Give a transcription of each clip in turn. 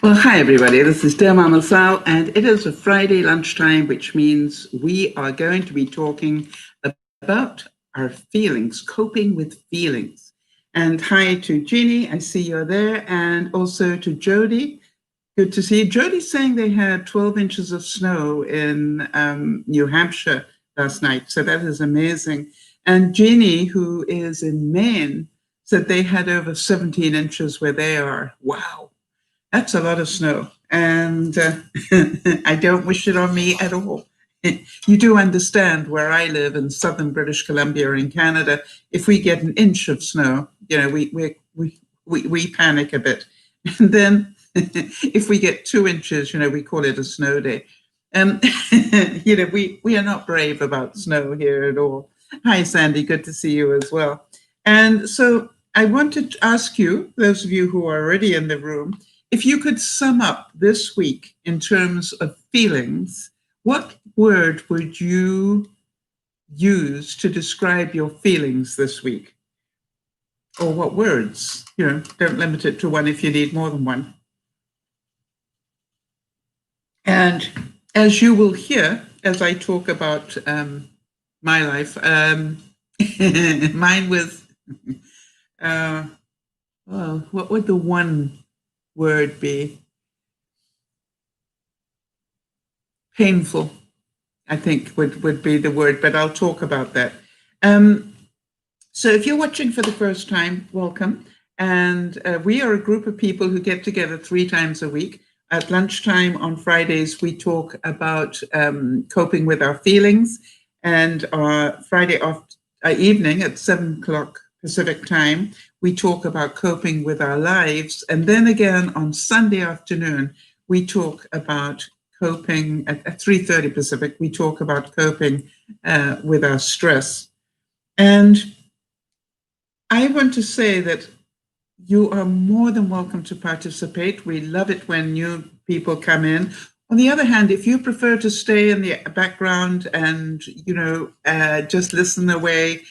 Well, hi everybody, this is DearMamaSal, and it is a Friday lunchtime, which means we are going to be talking about our feelings, coping with feelings. And hi to Jeannie, I see you're there, and also to Jody. Good to see you. Jody's saying they had 12 inches of snow in New Hampshire last night, so that is amazing. And Jeannie, who is in Maine, said they had over 17 inches where they are. Wow. That's a lot of snow, and I don't wish it on me at all. You do understand where I live in southern British Columbia in Canada, if we get an inch of snow, we panic a bit. And then if we get 2 inches, we call it a snow day. We are not brave about snow here at all. Hi, Sandy, good to see you as well. And so I wanted to ask you, those of you who are already in the room, if you could sum up this week in terms of feelings, what word would you use to describe your feelings this week? Or what words? Don't limit it to one if you need more than one. And as you will hear, as I talk about my life, mine was, what would the one word be? Painful, I think would be the word, but I'll talk about that. So if you're watching for the first time, welcome. And we are a group of people who get together 3 times a week. At lunchtime on Fridays, we talk about coping with our feelings. And Friday evening at 7 o'clock Pacific time, we talk about coping with our lives. And then again on Sunday afternoon, we talk about coping at 3:30 Pacific, we talk about coping with our stress. And I want to say that you are more than welcome to participate. We love it when new people come in. On the other hand, if you prefer to stay in the background and, just listen away,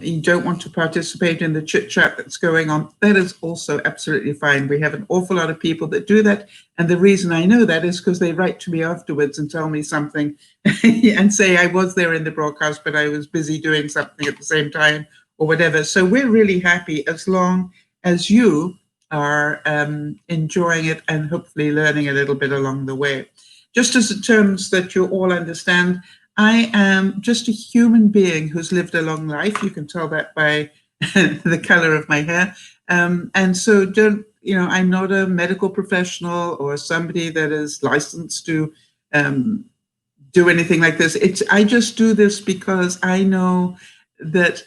you don't want to participate in the chit chat that's going on, that is also absolutely fine. We have an awful lot of people that do that. And the reason I know that is because they write to me afterwards and tell me something and say, I was there in the broadcast, but I was busy doing something at the same time or whatever. So we're really happy as long as you are enjoying it and hopefully learning a little bit along the way. Just as the terms that you all understand, I am just a human being who's lived a long life. You can tell that by the color of my hair. And so I'm not a medical professional or somebody that is licensed to do anything like this. I just do this because I know that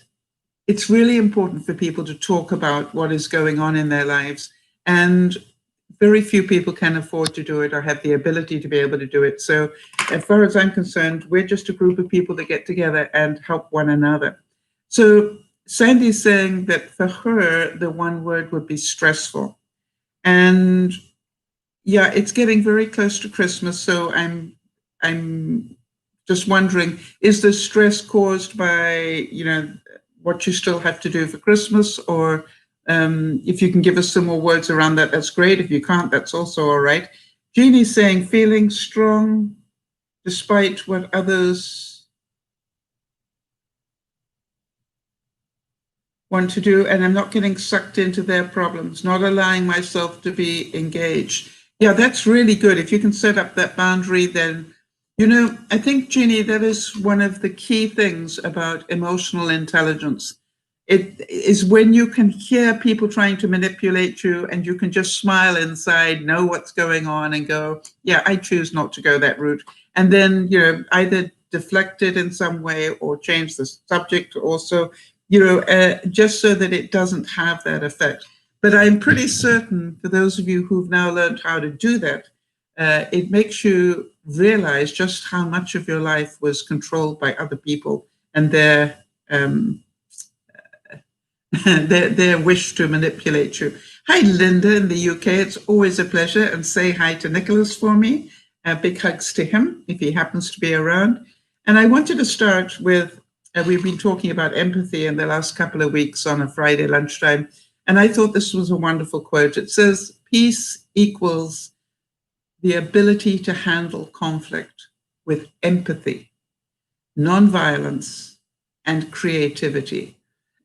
it's really important for people to talk about what is going on in their lives. And very few people can afford to do it or have the ability to be able to do it. So as far as I'm concerned, we're just a group of people that get together and help one another. So Sandy's saying that for her, the one word would be stressful. And yeah, it's getting very close to Christmas. So I'm just wondering, is the stress caused by, what you still have to do for Christmas? Or if you can give us some more words around that, that's great. If you can't, that's also all right. Jeannie's saying feeling strong despite what others want to do, and I'm not getting sucked into their problems, not allowing myself to be engaged. Yeah, that's really good. If you can set up that boundary, then, I think, Jeannie, that is one of the key things about emotional intelligence. It is when you can hear people trying to manipulate you and you can just smile inside, know what's going on and go, yeah, I choose not to go that route. And then, either deflect it in some way or change the subject also, just so that it doesn't have that effect. But I'm pretty certain for those of you who've now learned how to do that, it makes you realize just how much of your life was controlled by other people and their wish to manipulate you. Hi, Linda in the UK. It's always a pleasure. And say hi to Nicholas for me. Big hugs to him if he happens to be around. And I wanted to start with, we've been talking about empathy in the last couple of weeks on a Friday lunchtime. And I thought this was a wonderful quote. It says, peace equals the ability to handle conflict with empathy, nonviolence, and creativity,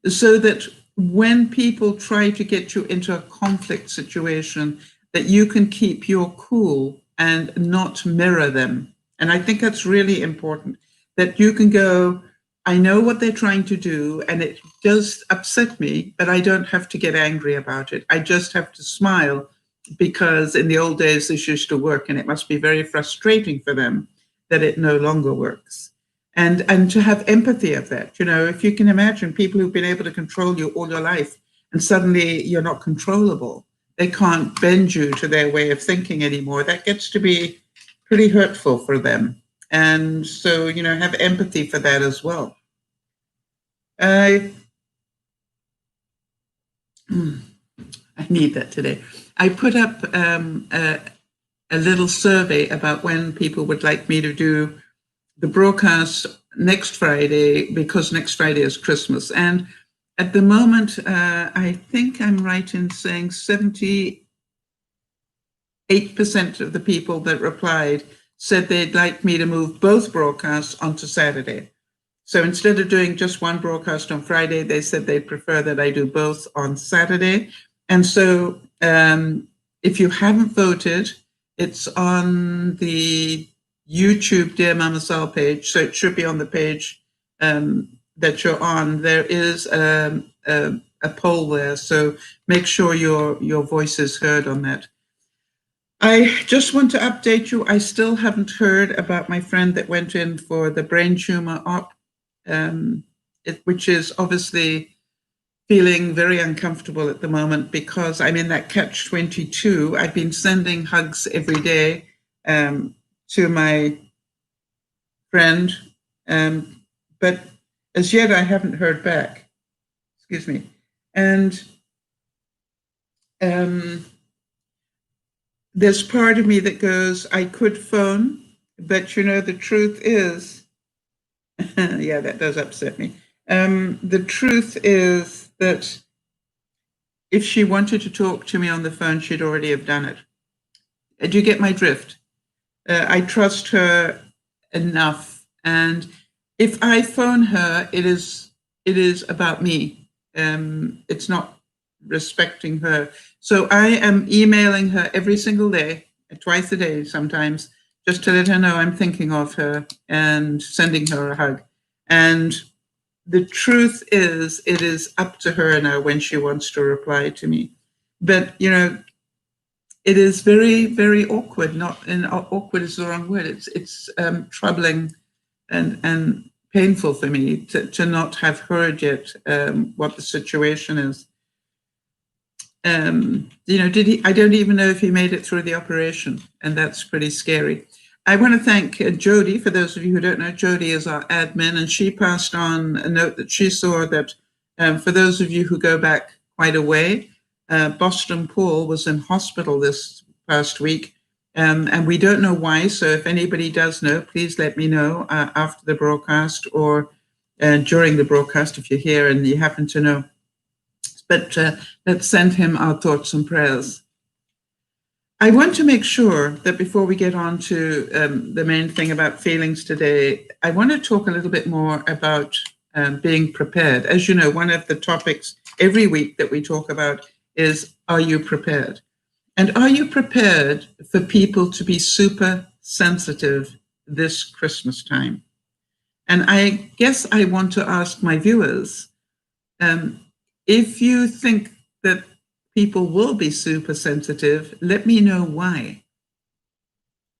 so that when people try to get you into a conflict situation, that you can keep your cool and not mirror them. And I think that's really important, that you can go, I know what they're trying to do, and it does upset me, but I don't have to get angry about it. I just have to smile, because in the old days this used to work, and it must be very frustrating for them that it no longer works. And to have empathy of that, if you can imagine people who've been able to control you all your life, and suddenly you're not controllable, they can't bend you to their way of thinking anymore. That gets to be pretty hurtful for them. And so, have empathy for that as well. I need that today. I put up a little survey about when people would like me to do the broadcast next Friday, because next Friday is Christmas. And at the moment, I think I'm right in saying 78% of the people that replied said they'd like me to move both broadcasts onto Saturday. So instead of doing just one broadcast on Friday, they said they'd prefer that I do both on Saturday. And so if you haven't voted, it's on the YouTube DearMamaSal page, so it should be on the page that you're on. There is a poll there, so make sure your voice is heard on that. I just want to update you. I still haven't heard about my friend that went in for the brain tumor op, which is obviously feeling very uncomfortable at the moment, because I'm in that catch-22. I've been sending hugs every day to my friend, but as yet I haven't heard back. Excuse me. And there's part of me that goes, I could phone, but the truth is, yeah, that does upset me. The truth is that if she wanted to talk to me on the phone, she'd already have done it. Do you get my drift? I trust her enough, and if I phone her, it is about me. It's not respecting her. So I am emailing her every single day, twice a day sometimes, just to let her know I'm thinking of her and sending her a hug. And the truth is, it is up to her now when she wants to reply to me. But, it is very, very awkward. Awkward is the wrong word. It's troubling and painful for me to not have heard yet what the situation is. Did he? I don't even know if he made it through the operation, and that's pretty scary. I want to thank Jody. For those of you who don't know, Jody is our admin, and she passed on a note that she saw that for those of you who go back quite a way, Boston Paul was in hospital this past week, and we don't know why. So if anybody does know, please let me know after the broadcast or during the broadcast if you're here and you happen to know. But let's send him our thoughts and prayers. I want to make sure that before we get on to the main thing about feelings today, I want to talk a little bit more about being prepared. As you know, one of the topics every week that we talk about is, are you prepared? And are you prepared for people to be super sensitive this Christmas time? And I guess I want to ask my viewers, if you think that people will be super sensitive, let me know why.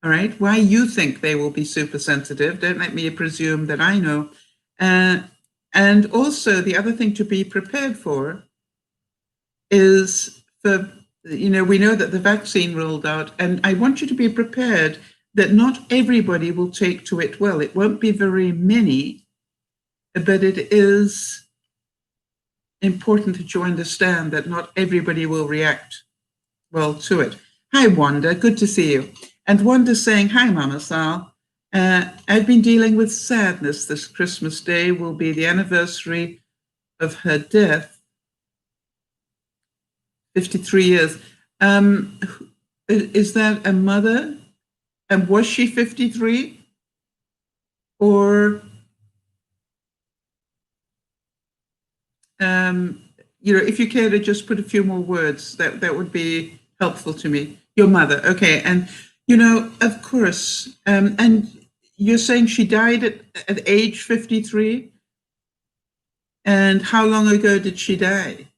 All right, why you think they will be super sensitive. Don't let me presume that I know. And also the other thing to be prepared for is we know that the vaccine rolled out, and I want you to be prepared that not everybody will take to it well. It won't be very many, but it is important that you understand that not everybody will react well to it. Hi, Wanda. Good to see you. And Wanda's saying, hi, Mama Sal. I've been dealing with sadness. This Christmas Day will be the anniversary of her death. 53 years. Is that a mother? And was she 53? Or, if you care to just put a few more words, that would be helpful to me. Your mother, okay. And, of course, and you're saying she died at age 53? And how long ago did she die?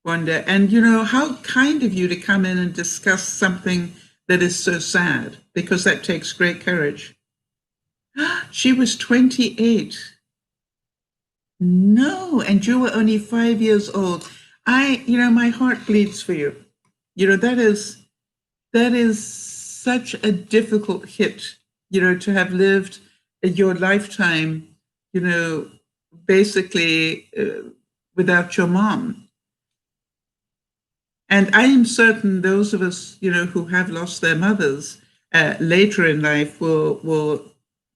Wanda. And, how kind of you to come in and discuss something that is so sad, because that takes great courage. She was 28. No, and you were only 5 years old. My heart bleeds for you. That is such a difficult hit, to have lived your lifetime, basically without your mom. And I am certain those of us, who have lost their mothers later in life will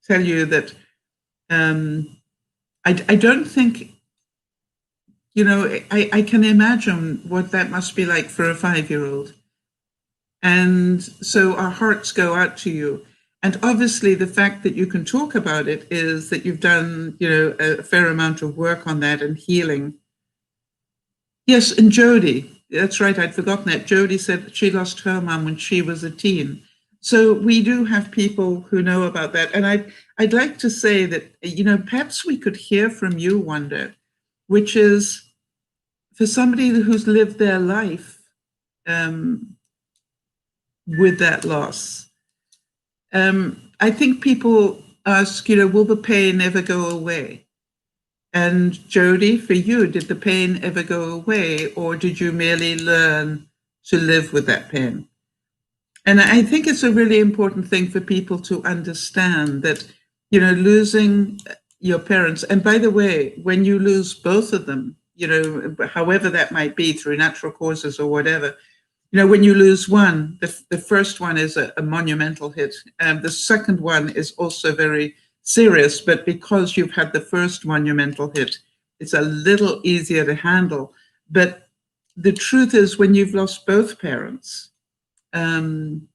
tell you that I don't think, I can imagine what that must be like for a 5-year-old. And so our hearts go out to you. And obviously the fact that you can talk about it is that you've done, a fair amount of work on that and healing. Yes, and Jody, that's right, I'd forgotten that. Jody said that she lost her mom when she was a teen. So we do have people who know about that. And I'd like to say that, perhaps we could hear from you, Wanda, which is for somebody who's lived their life with that loss. I think people ask, will the pain ever go away? And Jody, for you, did the pain ever go away, or did you merely learn to live with that pain? And I think it's a really important thing for people to understand that, losing your parents, and by the way, when you lose both of them, however that might be, through natural causes or whatever, when you lose one, the first one is a monumental hit. The second one is also very serious, but because you've had the first monumental hit, it's a little easier to handle. But the truth is, when you've lost both parents, then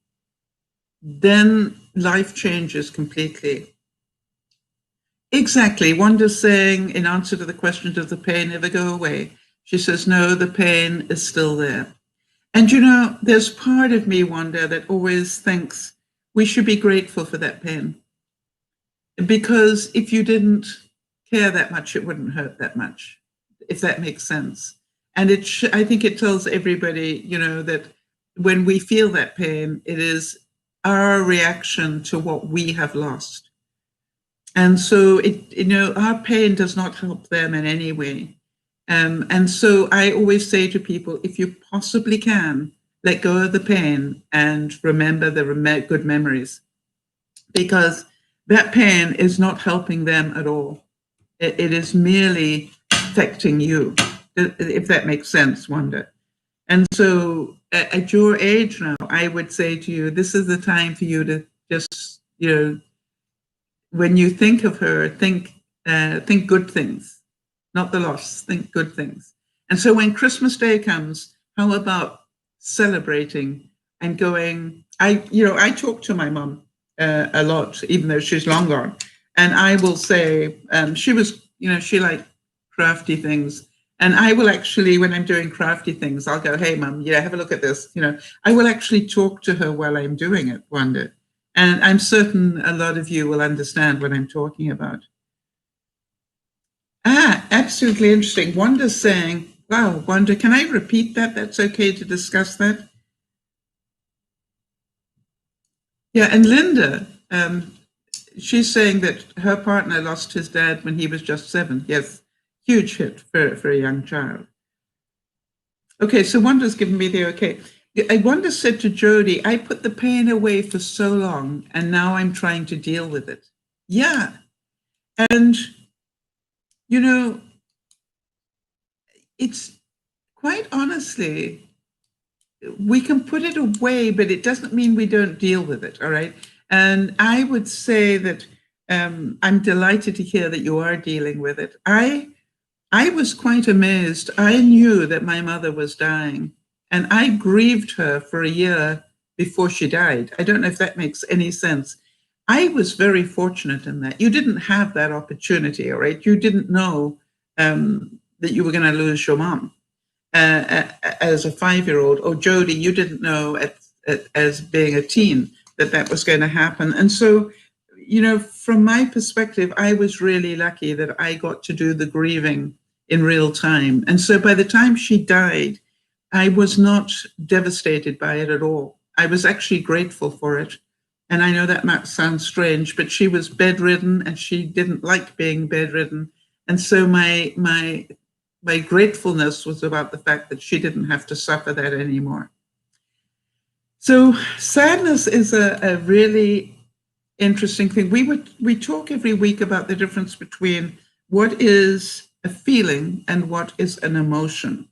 life changes completely. Exactly. Wanda's saying, in answer to the question, does the pain ever go away? She says, no, the pain is still there. And, there's part of me, Wanda, that always thinks we should be grateful for that pain. Because if you didn't care that much, it wouldn't hurt that much, if that makes sense. And I think it tells everybody, that when we feel that pain, it is our reaction to what we have lost. And so our pain does not help them in any way. And so I always say to people, if you possibly can, let go of the pain and remember the good memories, because that pain is not helping them at all. It is merely affecting you, if that makes sense, Wanda. And so at your age now, I would say to you, this is the time for you to just, when you think of her, think good things, not the loss, think good things. And so when Christmas Day comes, how about celebrating and going, I talk to my mom a lot, even though she's long gone. And I will say, she was, she liked crafty things. And I will actually, when I'm doing crafty things, I'll go, hey, Mum, have a look at this. I will actually talk to her while I'm doing it, Wanda. And I'm certain a lot of you will understand what I'm talking about. Absolutely interesting. Wanda's saying, wow, Wanda, can I repeat that? That's okay to discuss that? Yeah, and Linda, she's saying that her partner lost his dad when he was just 7. Yes, huge hit for a young child. Okay, so Wanda's given me the okay. Wanda said to Jody, I put the pain away for so long, and now I'm trying to deal with it. Yeah. And, it's quite honestly, we can put it away, but it doesn't mean we don't deal with it, all right? And I would say that I'm delighted to hear that you are dealing with it. I I was quite amazed. I knew that my mother was dying, and I grieved her for a year before she died. I don't know if that makes any sense. I was very fortunate in that. You didn't have that opportunity, all right? You didn't know that you were going to lose your mom as a 5-year-old. Or Jody, you didn't know as being a teen that was going to happen. And so, from my perspective, I was really lucky that I got to do the grieving in real time. And so by the time she died, I was not devastated by it at all. I was actually grateful for it. And I know that might sound strange, but she was bedridden and she didn't like being bedridden. And so my gratefulness was about the fact that she didn't have to suffer that anymore. So sadness is a really interesting thing. We talk every week about the difference between what is a feeling and what is an emotion.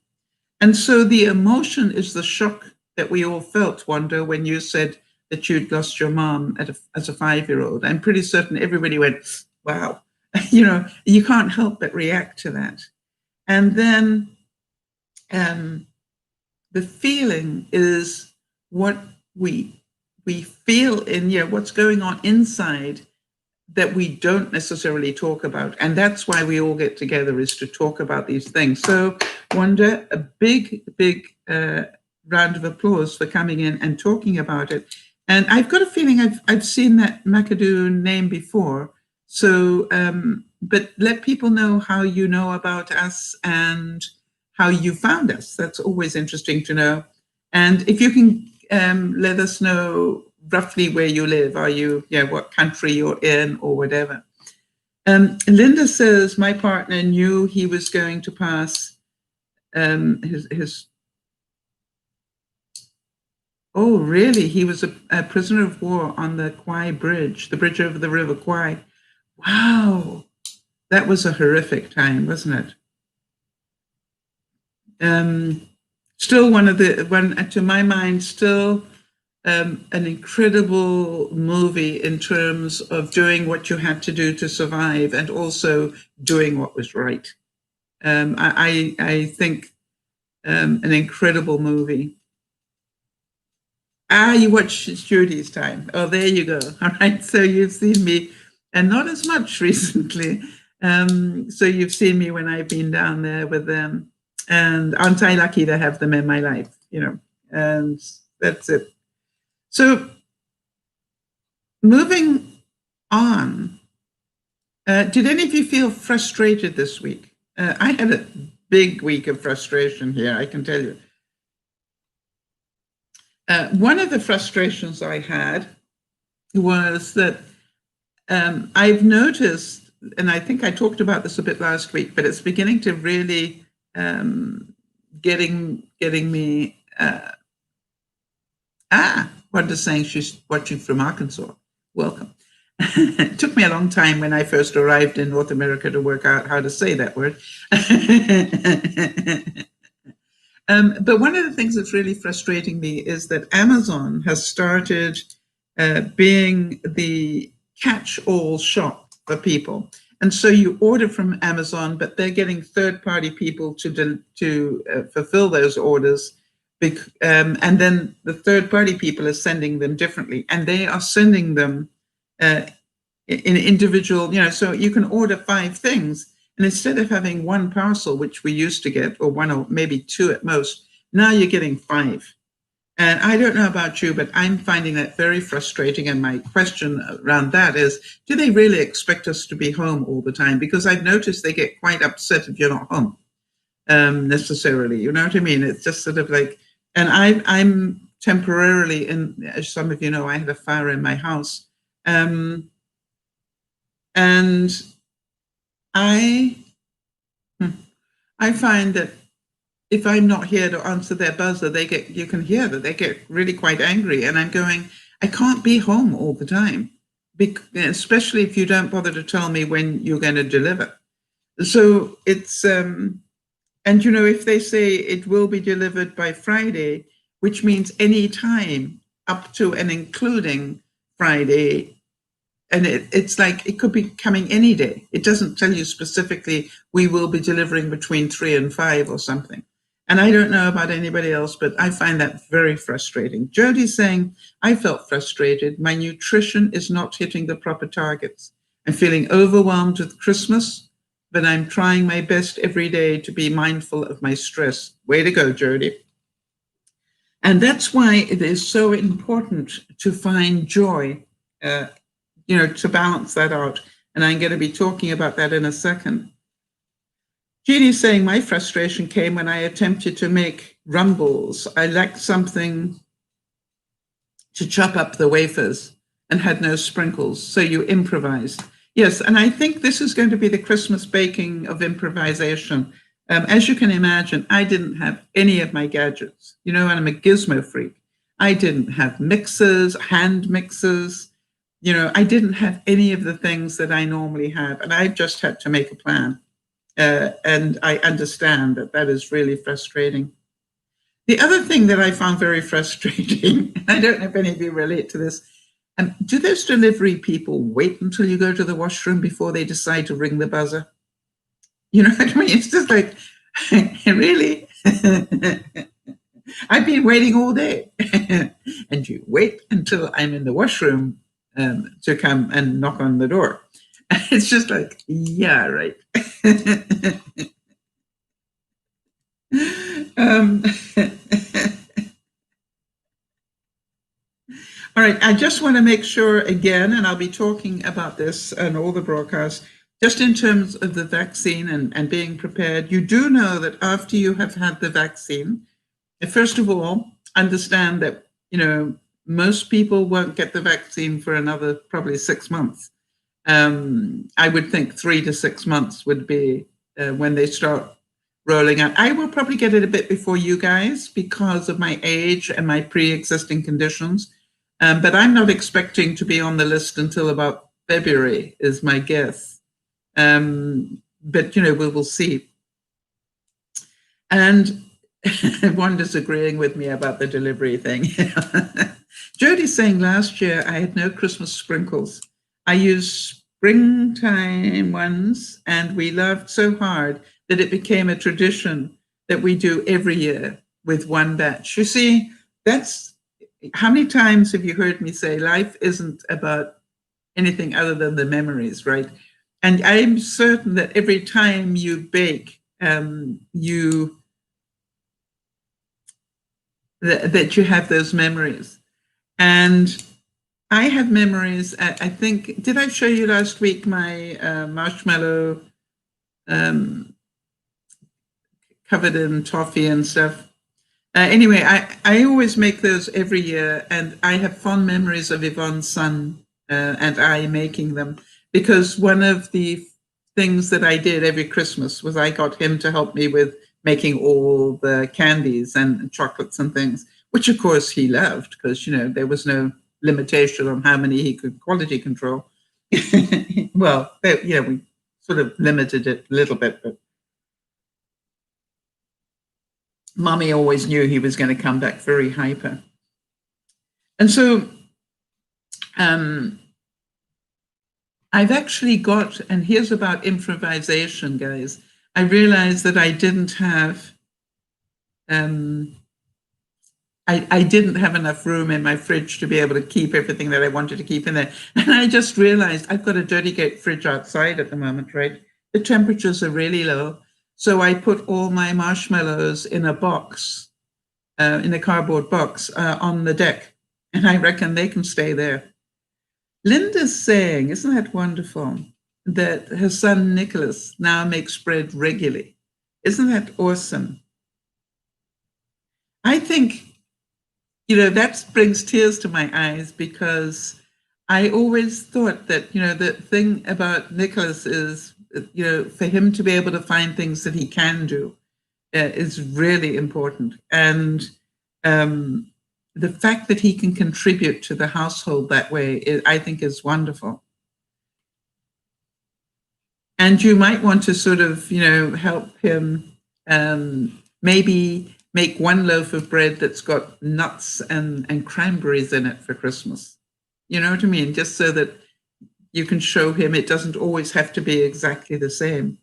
And so the emotion is the shock that we all felt, Wanda, when you said that you'd lost your mom as a 5-year-old. I'm pretty certain everybody went, wow. You can't help but react to that. And then the feeling is what we feel in, what's going on inside that we don't necessarily talk about. And that's why we all get together, is to talk about these things. So, Wanda, a big round of applause for coming in and talking about it. And I've got a feeling I've seen that McAdoo name before. So, but let people know how you know about us and how you found us. That's always interesting to know. And if you can let us know roughly where you live, what country you're in or whatever. Linda says, my partner knew he was going to pass his oh, really? He was a prisoner of war on the Kwai Bridge, the bridge over the River Kwai. Wow. That was a horrific time, wasn't it? Still to my mind, still an incredible movie in terms of doing what you had to do to survive and also doing what was right. I think an incredible movie. You watched Judy's Time. Oh, there you go. All right. So you've seen me, and not as much recently. So you've seen me when I've been down there with them. And aren't I lucky to have them in my life, and that's it. So moving on, did any of you feel frustrated this week? I had a big week of frustration here, I can tell you. One of the frustrations I had was that I've noticed, and I think I talked about this a bit last week, but it's beginning to really getting me. Wanda's saying she's watching from Arkansas. Welcome. It took me a long time when I first arrived in North America to work out how to say that word. But one of the things that's really frustrating me is that Amazon has started being the catch-all shop for people. And so you order from Amazon, but they're getting third-party people to fulfill those orders. And then the third-party people are sending them differently. And they are sending them in individual, so you can order 5 things. And instead of having one parcel, which we used to get, or 1 or maybe 2 at most, now you're getting 5. And I don't know about you, but I'm finding that very frustrating. And my question around that is, do they really expect us to be home all the time? Because I've noticed they get quite upset if you're not home necessarily. You know what I mean? It's just sort of like, and I'm temporarily as some of you know, I had a fire in my house. And I find that if I'm not here to answer their buzzer, you can hear that they get really quite angry. And I'm going, I can't be home all the time, especially if you don't bother to tell me when you're going to deliver. So it's, and if they say it will be delivered by Friday, which means any time up to and including Friday, and it's like it could be coming any day. It doesn't tell you specifically we will be delivering between 3 and 5 or something. And I don't know about anybody else, but I find that very frustrating. Jody's saying, I felt frustrated. My nutrition is not hitting the proper targets. I'm feeling overwhelmed with Christmas, but I'm trying my best every day to be mindful of my stress. Way to go, Jody. And that's why it is so important to find joy, to balance that out. And I'm going to be talking about that in a second. Jeannie's saying, my frustration came when I attempted to make rumbles. I lacked something to chop up the wafers and had no sprinkles, so you improvised. Yes, and I think this is going to be the Christmas baking of improvisation. As you can imagine, I didn't have any of my gadgets. And I'm a gizmo freak. I didn't have mixers, hand mixers. I didn't have any of the things that I normally have, and I just had to make a plan. And I understand that is really frustrating. The other thing that I found very frustrating, I don't know if any of you relate to this, do those delivery people wait until you go to the washroom before they decide to ring the buzzer? You know what I mean? It's just like, really? I've been waiting all day. And you wait until I'm in the washroom to come and knock on the door. It's just like, yeah, right. All right, I just want to make sure again, and I'll be talking about this and all the broadcasts, just in terms of the vaccine and being prepared. You do know that after you have had the vaccine, first of all, understand that, most people won't get the vaccine for another probably 6 months. I would think 3 to 6 months would be when they start rolling out. I will probably get it a bit before you guys because of my age and my pre-existing conditions. But I'm not expecting to be on the list until about February, is my guess. But, we will see. And one disagreeing with me about the delivery thing. Jody's saying, last year I had no Christmas sprinkles. I used springtime ones, and we laughed so hard that it became a tradition that we do every year with one batch. You see, that's how many times have you heard me say life isn't about anything other than the memories, right? And I'm certain that every time you bake, that you have those memories. And I have memories. I think, did I show you last week my marshmallow covered in toffee and stuff? Anyway, I always make those every year, and I have fond memories of Yvonne's son and I making them, because one of the things that I did every Christmas was I got him to help me with making all the candies and chocolates and things, which of course he loved, because, there was no limitation on how many he could quality control. Well, we sort of limited it a little bit, but Mommy always knew he was going to come back very hyper. And so I've actually got, and here's about improvisation, guys. I realized that I didn't have, I didn't have enough room in my fridge to be able to keep everything that I wanted to keep in there. And I just realized I've got a dirty gate fridge outside at the moment, right? The temperatures are really low. So I put all my marshmallows in a box, in a cardboard box on the deck. And I reckon they can stay there. Linda's saying, isn't that wonderful, that her son Nicholas now makes bread regularly. Isn't that awesome? I think, that brings tears to my eyes, because I always thought that, the thing about Nicholas is, for him to be able to find things that he can do is really important. And the fact that he can contribute to the household that way, I think, is wonderful. And you might want to sort of, help him maybe make one loaf of bread that's got nuts and cranberries in it for Christmas. You know what I mean? Just so that you can show him it doesn't always have to be exactly the same.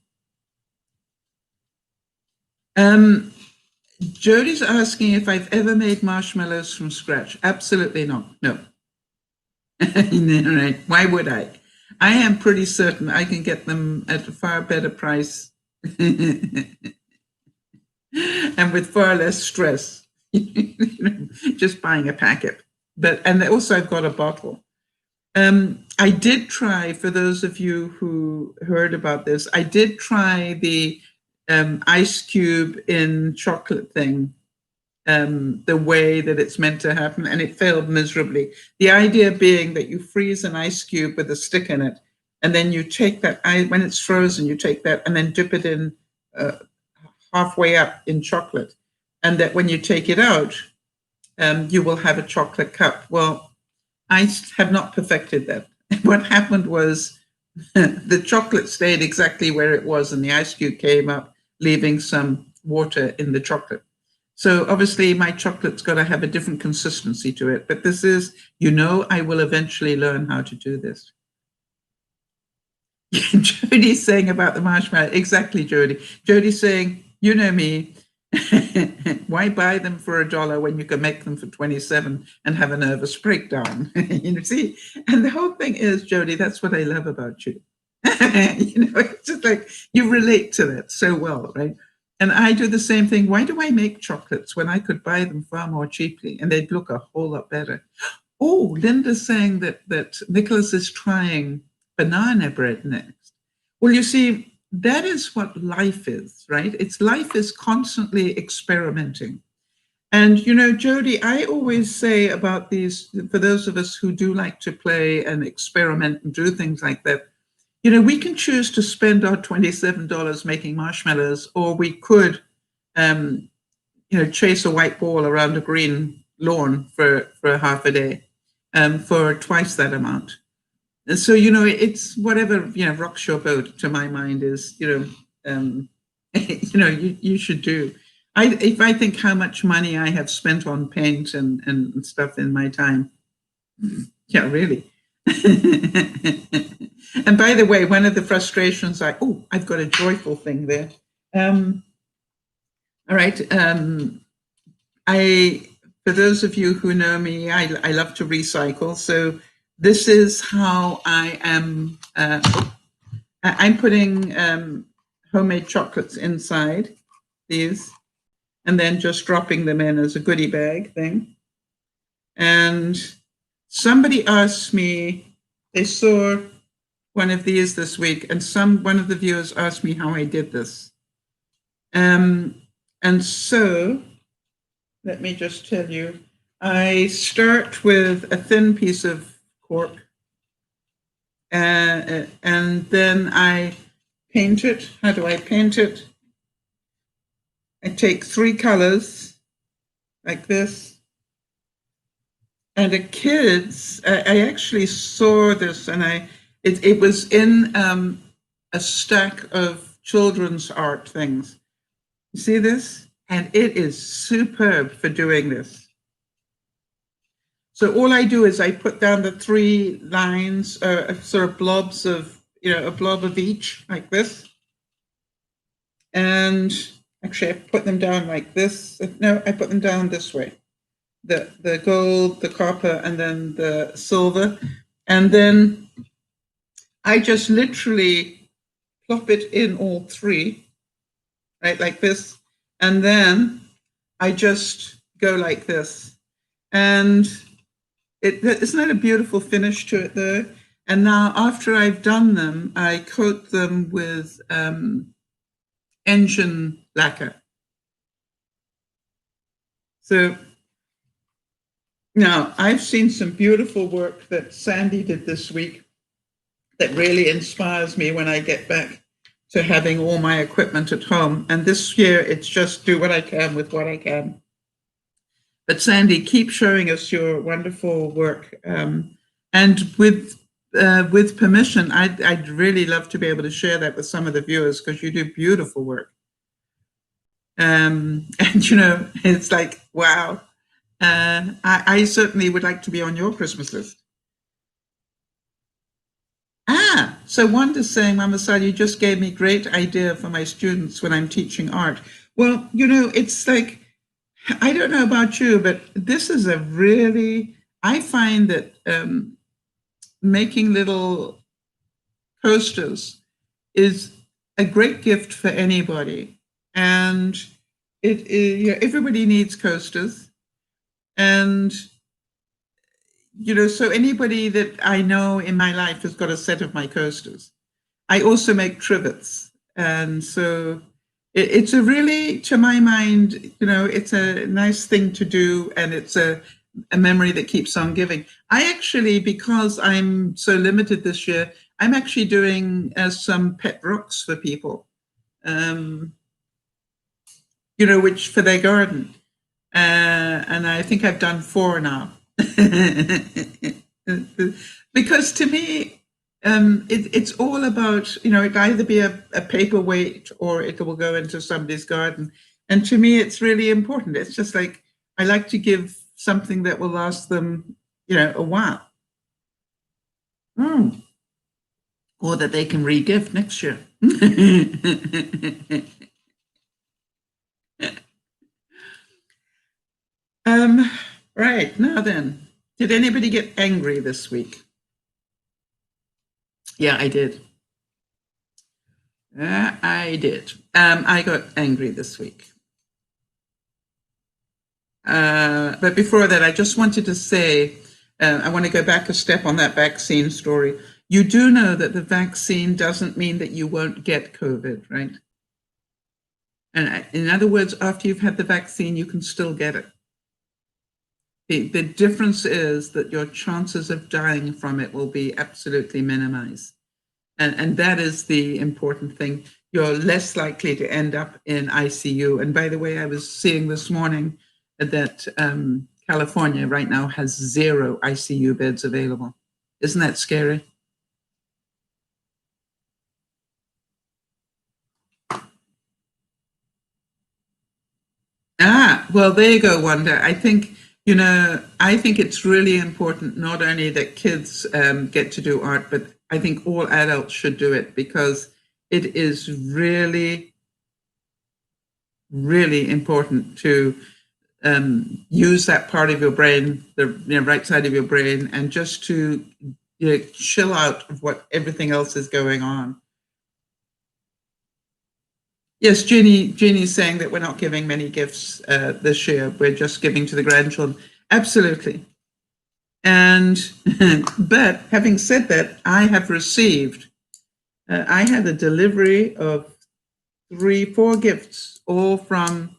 Jody's asking if I've ever made marshmallows from scratch. Absolutely not. No. Right. Why would I? I am pretty certain I can get them at a far better price and with far less stress. Just buying a packet. And also I've got a bottle. I did try, for those of you who heard about this, I did try the ice cube in chocolate thing, the way that it's meant to happen, and it failed miserably. The idea being that you freeze an ice cube with a stick in it, and then you take that, when it's frozen, you take that and then dip it in halfway up in chocolate. And that when you take it out, you will have a chocolate cup. Well, I have not perfected that. What happened was the chocolate stayed exactly where it was and the ice cube came up, leaving some water in the chocolate. So obviously my chocolate's got to have a different consistency to it. But this is, I will eventually learn how to do this. Jody's saying about the marshmallow. Exactly, Jody. Jody's saying, you know me, why buy them for $1 when you can make them for 27 and have a nervous breakdown? See? And the whole thing is, Jody, that's what I love about you. It's just like you relate to that so well, right? And I do the same thing. Why do I make chocolates when I could buy them far more cheaply and they'd look a whole lot better? Oh, Linda's saying that Nicholas is trying banana bread next. Well, you see, that is what life is, right? Life is constantly experimenting. And, Jody, I always say about these, for those of us who do like to play and experiment and do things like that, we can choose to spend our $27 making marshmallows, or we could, chase a white ball around a green lawn for half a day for twice that amount. And so, it's whatever, rocks your boat, to my mind, is, you should do. If I think how much money I have spent on paint and stuff in my time, yeah, really. And by the way, one of the frustrations, I've got a joyful thing there. All right. For those of you who know me, I love to recycle. So this is how I am. I'm putting homemade chocolates inside these, and then just dropping them in as a goodie bag thing. And somebody asked me, they saw one of these this week, and one of the viewers asked me how I did this. And so let me just tell you, I start with a thin piece of cork, and then I paint it. How do I paint it? I take 3 colors like this. And the kids, I actually saw this, and it was in a stack of children's art things. You see this? And it is superb for doing this. So all I do is I put down the 3 lines, sort of blobs of, a blob of each, like this. And actually, I put them down like this. No, I put them down this way. The gold, the copper, and then the silver. And then I just literally plop it in all 3, right, like this. And then I just go like this. And isn't that a beautiful finish to it, though? And now, after I've done them, I coat them with engine lacquer. So now I've seen some beautiful work that Sandy did this week that really inspires me when I get back to having all my equipment at home. And this year, it's just do what I can with what I can. But Sandy, keep showing us your wonderful work. And with permission, I'd really love to be able to share that with some of the viewers, because you do beautiful work. And, it's like, wow. I certainly would like to be on your Christmas list. So Wanda's saying, Mama Sal, you just gave me great idea for my students when I'm teaching art. Well, it's like, I don't know about you, but this is a really, I find that making little coasters is a great gift for anybody. And everybody needs coasters. And so anybody that I know in my life has got a set of my coasters. I also make trivets. And so it's a really, to my mind, it's a nice thing to do. And it's a memory that keeps on giving. I actually, because I'm so limited this year, I'm actually doing some pet rocks for people, which for their garden. And I think I've done 4 now. Because to me, it's all about, it'll either be a paperweight or it will go into somebody's garden. And to me, it's really important. It's just like, I like to give something that will last them, a while. Or that they can re-gift next year. Right, now then, did anybody get angry this week? Yeah, I did. I did. I got angry this week. But before that, I just wanted to say, I want to go back a step on that vaccine story. You do know that the vaccine doesn't mean that you won't get COVID, right? And in other words, after you've had the vaccine, you can still get it. The difference is that your chances of dying from it will be absolutely minimized. And that is the important thing. You're less likely to end up in ICU. And by the way, I was seeing this morning that California right now has 0 ICU beds available. Isn't that scary? Well, there you go, Wanda. I think it's really important not only that kids get to do art, but I think all adults should do it, because it is really, really important to use that part of your brain, the right side of your brain, and just to chill out of what everything else is going on. Yes, Jeannie's saying that we're not giving many gifts this year. We're just giving to the grandchildren. Absolutely. And, but having said that, I have received, I had a delivery of 4 gifts, all from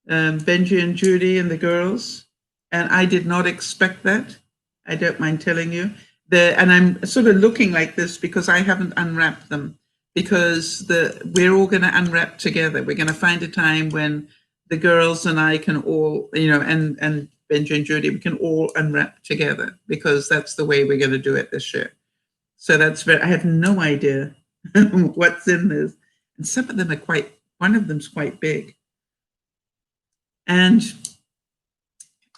Benji and Judy and the girls. And I did not expect that. I don't mind telling you. And I'm sort of looking like this because I haven't unwrapped them, because we're all going to unwrap together. We're going to find a time when the girls and I can all, and Benji and Judy, we can all unwrap together, because that's the way we're going to do it this year. So I have no idea what's in this. And some of them are one of them's quite big. And,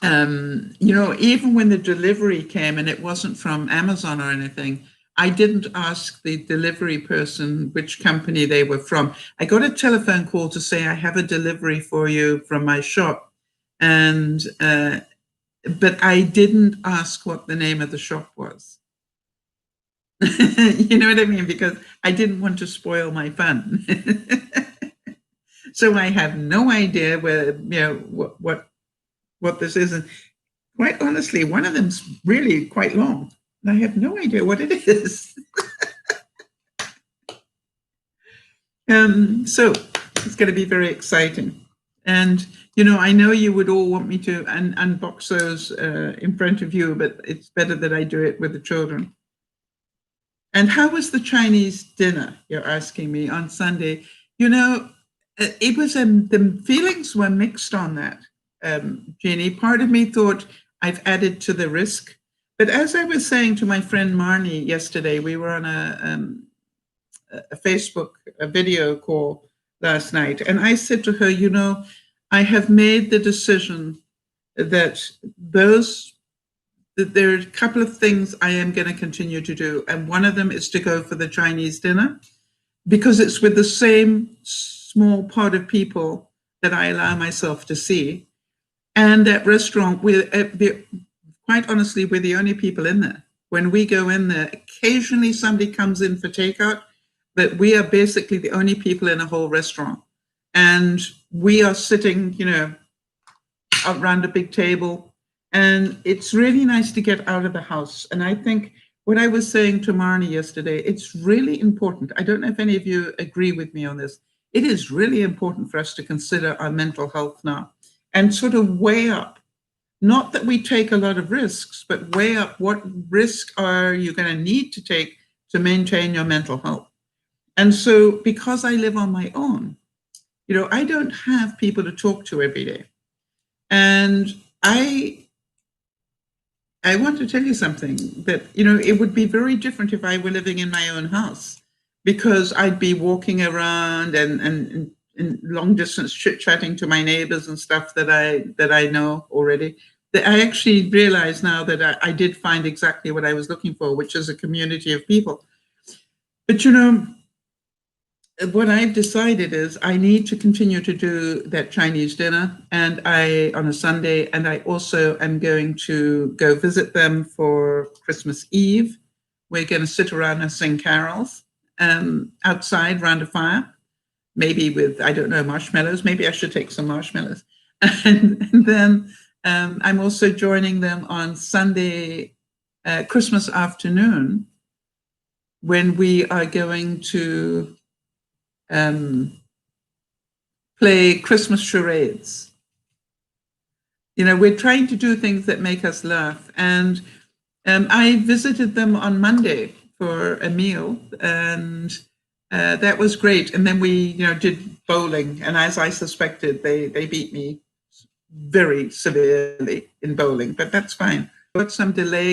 even when the delivery came and it wasn't from Amazon or anything, I didn't ask the delivery person which company they were from. I got a telephone call to say, I have a delivery for you from my shop. And, but I didn't ask what the name of the shop was. You know what I mean? Because I didn't want to spoil my fun. So I have no idea where, what this is. And quite honestly, one of them's really quite long. And I have no idea what it is. So it's going to be very exciting. And, I know you would all want me to unbox those in front of you, but it's better that I do it with the children. And how was the Chinese dinner, you're asking me, on Sunday? It was, the feelings were mixed on that, Jeannie. Part of me thought I've added to the risk. But as I was saying to my friend Marnie yesterday, we were on a Facebook video call last night, and I said to her, I have made the decision that the there are a couple of things I am going to continue to do. And one of them is to go for the Chinese dinner, because it's with the same small part of people that I allow myself to see. And that restaurant, quite honestly, we're the only people in there. When we go in there, occasionally somebody comes in for takeout, but we are basically the only people in a whole restaurant. And we are sitting, around a big table. And it's really nice to get out of the house. And I think what I was saying to Marnie yesterday, it's really important. I don't know if any of you agree with me on this. It is really important for us to consider our mental health now and sort of weigh up, not that we take a lot of risks, but weigh up what risk are you going to need to take to maintain your mental health. And so because I live on my own, I don't have people to talk to every day. And I want to tell you something that, it would be very different if I were living in my own house, because I'd be walking around and long distance chit-chatting to my neighbors and stuff that I know already. That I actually realize now that I did find exactly what I was looking for, which is a community of people. But what I've decided is I need to continue to do that Chinese dinner on a Sunday, and I also am going to go visit them for Christmas Eve. We're going to sit around and sing carols outside around a fire, maybe with, I don't know, marshmallows. Maybe I should take some marshmallows. And then I'm also joining them on Sunday, Christmas afternoon, when we are going to play Christmas charades. We're trying to do things that make us laugh. And I visited them on Monday for a meal, and that was great. And then we, did bowling. And as I suspected, they beat me very severely in bowling, but that's fine. Got some delay